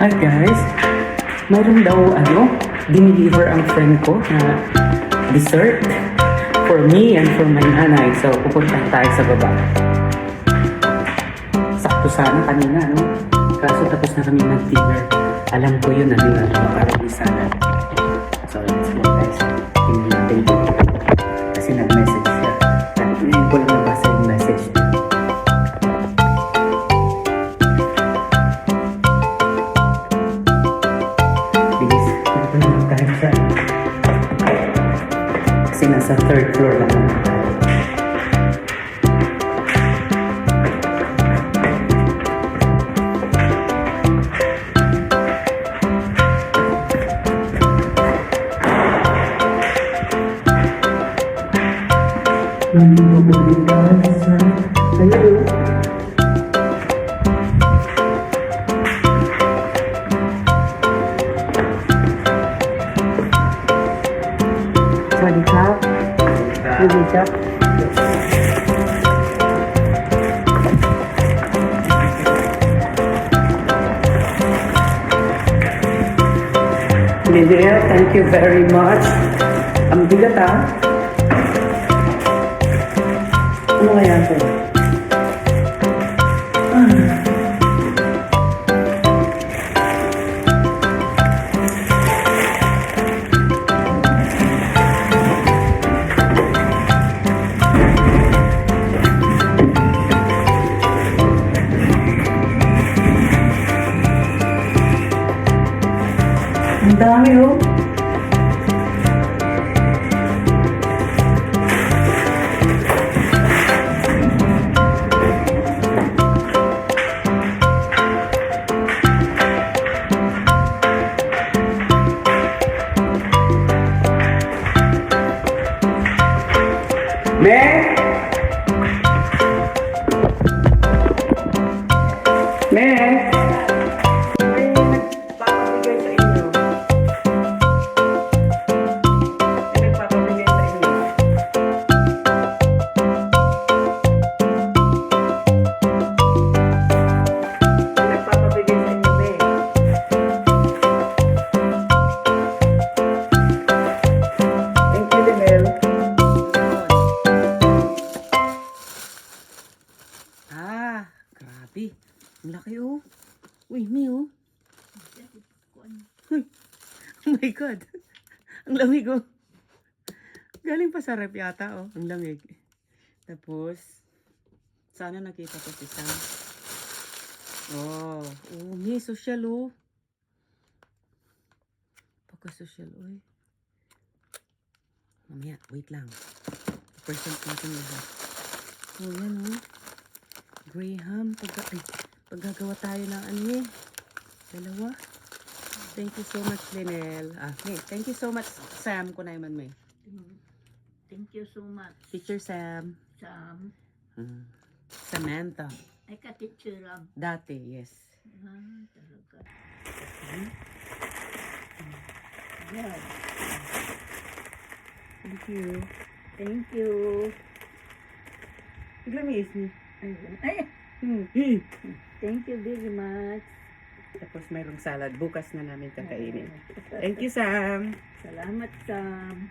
Hi guys! Mayroon daw dinideliver ang friend ko na dessert for me and for my nanay. So, pupunta tayo sa baba. Sakto sana kanina, no? Kaso tapos na kami mag-dinner. Alam ko yun, makarami sana. So, let's go guys. Tingnan natin ito. Kasi nag-message siya. Ngayon ko lang nabasa yung message niya. Kasi nasa third floor lang naman tayo. Nandito ko din tayo sa hello. Sawadi krap. Sawadi krap. Lydia, thank you very much. Ang bigat Ano kaya ito? Ang dami Me? Me? May nagpapabigay sa inyo. May nagpapabigay sa inyo. May nagpapabigay sa inyo, Me. Thank you, Linel. Grabe. Ang laki Uy, me Uy. Oh my God. Ang lamig Galing pa sa rep yata Ang lamig. Tapos, sana nakita ko si Sam. May social Pagka-social Mamaya, wait lang. Present natin lahat. Yan Graham, paggagawa tayo ng dalawa. Thank you so much, Linel. Thank you so much, Sam. Kunayman may. Thank you so much. Teacher Sam. Sam. Samantha. Ay, ka-teacher lang. Dati, yes. Talaga. Yeah. Thank you. Thank you. Iglamis niyo. Ay, thank you very much. Tapos mayroong salad. Bukas na namin kakainin. Thank you, Sam. Salamat, Sam.